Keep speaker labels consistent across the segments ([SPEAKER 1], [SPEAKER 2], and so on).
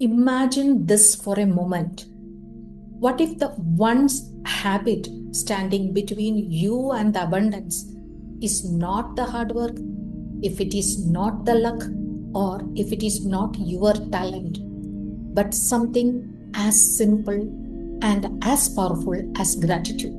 [SPEAKER 1] Imagine this for a moment. What if the one habit standing between you and the abundance is not the hard work, if it is not the luck, or if it is not your talent, but something as simple and as powerful as gratitude?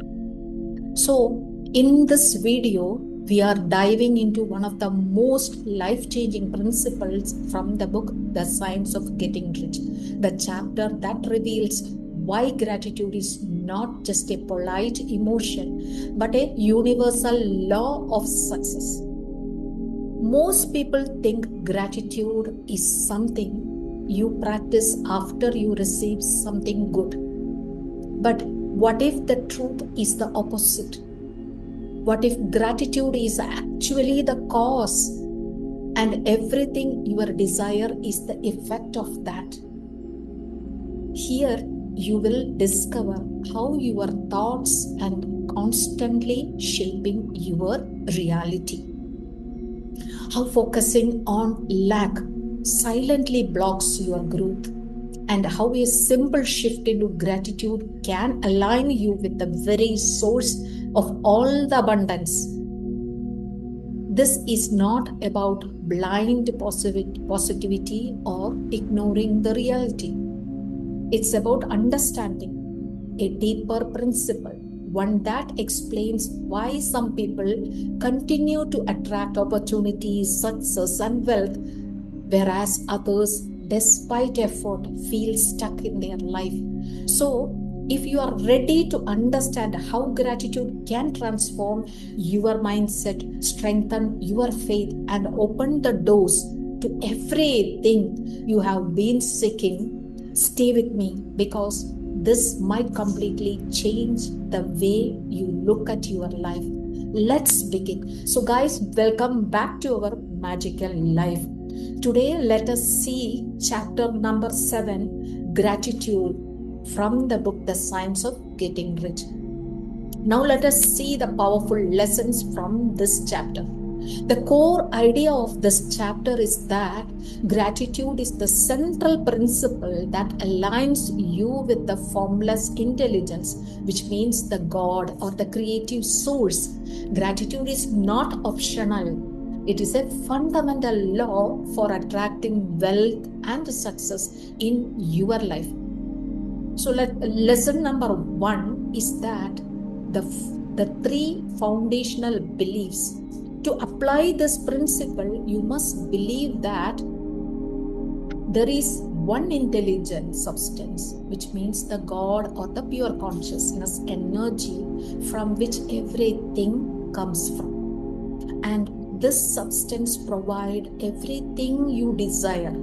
[SPEAKER 1] So, in this video, we are diving into one of the most life-changing principles from the book, The Science of Getting Rich, the chapter that reveals why gratitude is not just a polite emotion, but a universal law of success. Most people think gratitude is something you practice after you receive something good. But what if the truth is the opposite? What if gratitude is actually the cause and everything your desire is the effect of that? Here you will discover how your thoughts and constantly shaping your reality. How focusing on lack silently blocks your growth, and how a simple shift into gratitude can align you with the very source of all the abundance. This is not about blind positivity or ignoring the reality. It's about understanding a deeper principle, one that explains why some people continue to attract opportunities, success, and wealth, whereas others, despite effort, feel stuck in their life. So, if you are ready to understand how gratitude can transform your mindset, strengthen your faith, and open the doors to everything you have been seeking, stay with me, because this might completely change the way you look at your life. Let's begin. So, guys, welcome back to our magical life. Today, let us see chapter number 7, Gratitude, from the book The Science of Getting Rich. Now, let us see the powerful lessons from this chapter. The core idea of this chapter is that gratitude is the central principle that aligns you with the formless intelligence, which means the God or the creative source. Gratitude is not optional. It is a fundamental law for attracting wealth and success in your life. So, lesson number 1 is that the 3 foundational beliefs. To apply this principle, you must believe that there is one intelligent substance, which means the God or the pure consciousness energy from which everything comes from. And this substance provides everything you desire,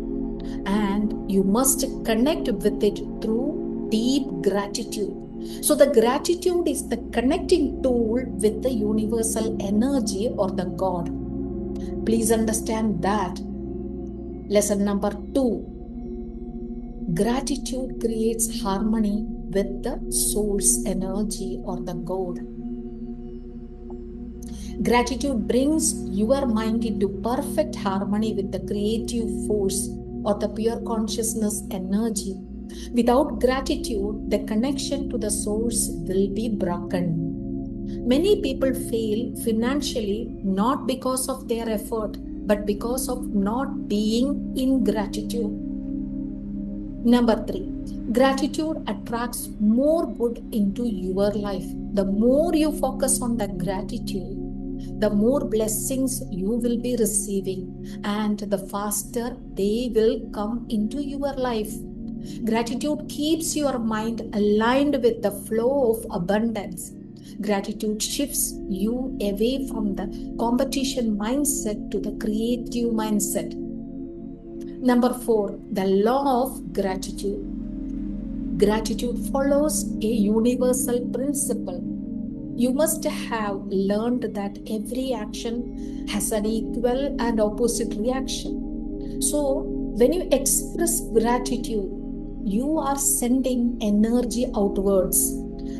[SPEAKER 1] and you must connect with it through deep gratitude. So the gratitude is the connecting tool with the universal energy or the God. Please understand that. Lesson number 2. Gratitude creates harmony with the source energy or the God. Gratitude brings your mind into perfect harmony with the creative force or the pure consciousness energy. Without gratitude, the connection to the source will be broken. Many people fail financially not because of their effort, but because of not being in gratitude. Number 3, gratitude attracts more good into your life. The more you focus on the gratitude, the more blessings you will be receiving, and the faster they will come into your life. Gratitude keeps your mind aligned with the flow of abundance. Gratitude shifts you away from the competition mindset to the creative mindset. Number 4, the law of gratitude. Gratitude follows a universal principle. You must have learned that every action has an equal and opposite reaction. So, when you express gratitude, you are sending energy outwards,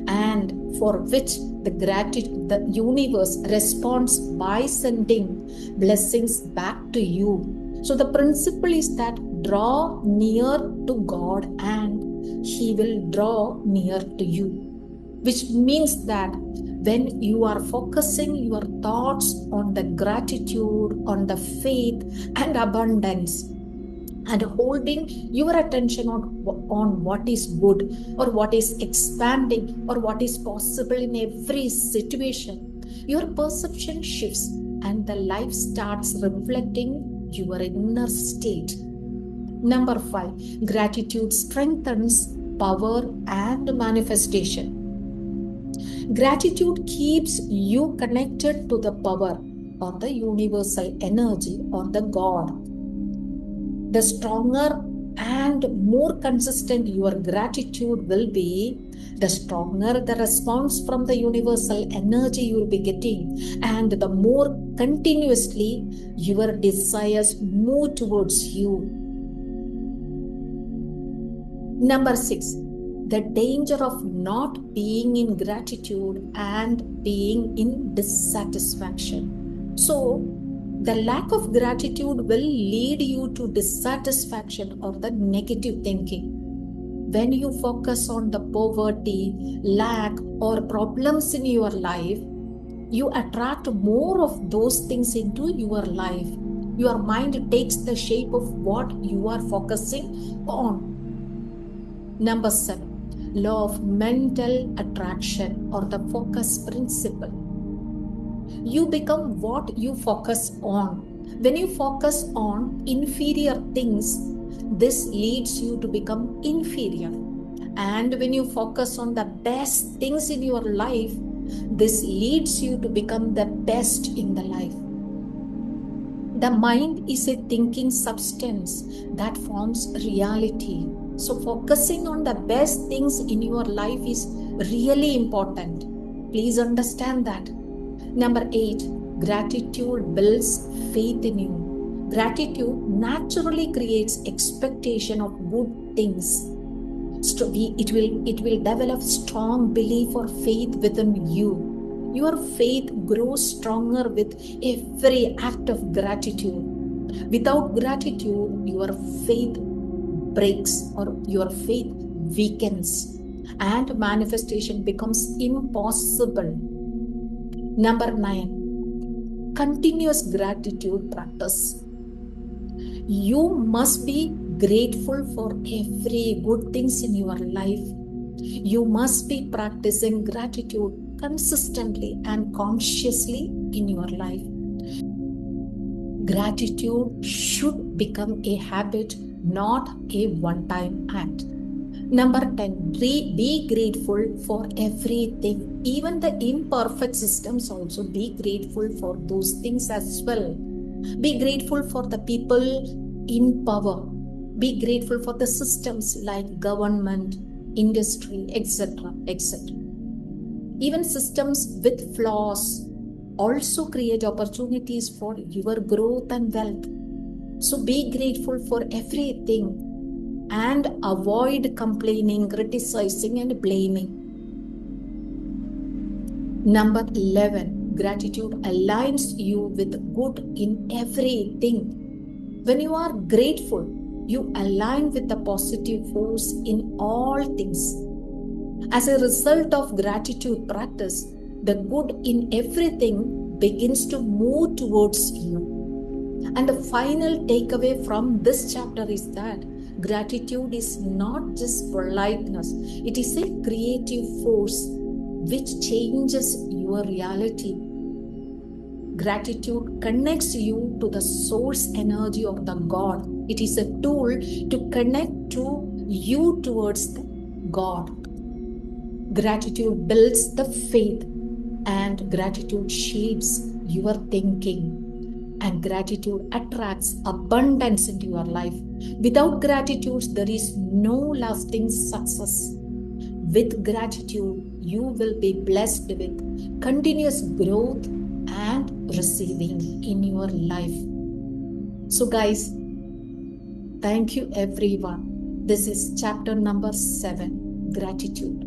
[SPEAKER 1] and for which the universe responds by sending blessings back to you. So the principle is that draw near to God and He will draw near to you. Which means that when you are focusing your thoughts on the gratitude, on the faith and abundance, and holding your attention on what is good or what is expanding or what is possible in every situation, your perception shifts and the life starts reflecting your inner state. Number 5, gratitude strengthens power and manifestation. Gratitude keeps you connected to the power or the universal energy or the God. The stronger and more consistent your gratitude will be, the stronger the response from the universal energy you will be getting, and the more continuously your desires move towards you. Number 6, the danger of not being in gratitude and being in dissatisfaction. So, the lack of gratitude will lead you to dissatisfaction or the negative thinking. When you focus on the poverty, lack, or problems in your life, you attract more of those things into your life. Your mind takes the shape of what you are focusing on. Number 7, law of mental attraction or the focus principle. You become what you focus on. When you focus on inferior things, this leads you to become inferior. And when you focus on the best things in your life, this leads you to become the best in the life. The mind is a thinking substance that forms reality. So focusing on the best things in your life is really important. Please understand that. Number 8, gratitude builds faith in you. Gratitude naturally creates expectation of good things. It will develop strong belief or faith within you. Your faith grows stronger with every act of gratitude. Without gratitude, your faith breaks or your faith weakens and manifestation becomes impossible. Number 9, continuous gratitude practice. You must be grateful for every good things in your life. You must be practicing gratitude consistently and consciously in your life. Gratitude should become a habit, not a one-time act. Number 10, be grateful for everything, even the imperfect systems. Also be grateful for those things as well. Be grateful for the people in power. Be grateful for the systems like government, industry, etc., etc. Even systems with flaws also create opportunities for your growth and wealth. So be grateful for everything and avoid complaining, criticizing, and blaming. Number 11, gratitude aligns you with good in everything. When you are grateful, you align with the positive force in all things. As a result of gratitude practice, the good in everything begins to move towards you. And the final takeaway from this chapter is that gratitude is not just politeness, it is a creative force which changes your reality. Gratitude connects you to the source energy of the God. It is a tool to connect to you towards the God. Gratitude builds the faith, and gratitude shapes your thinking. And gratitude attracts abundance into your life. Without gratitude, there is no lasting success. With gratitude, you will be blessed with continuous growth and receiving in your life. So guys, thank you everyone. This is chapter number 7, gratitude.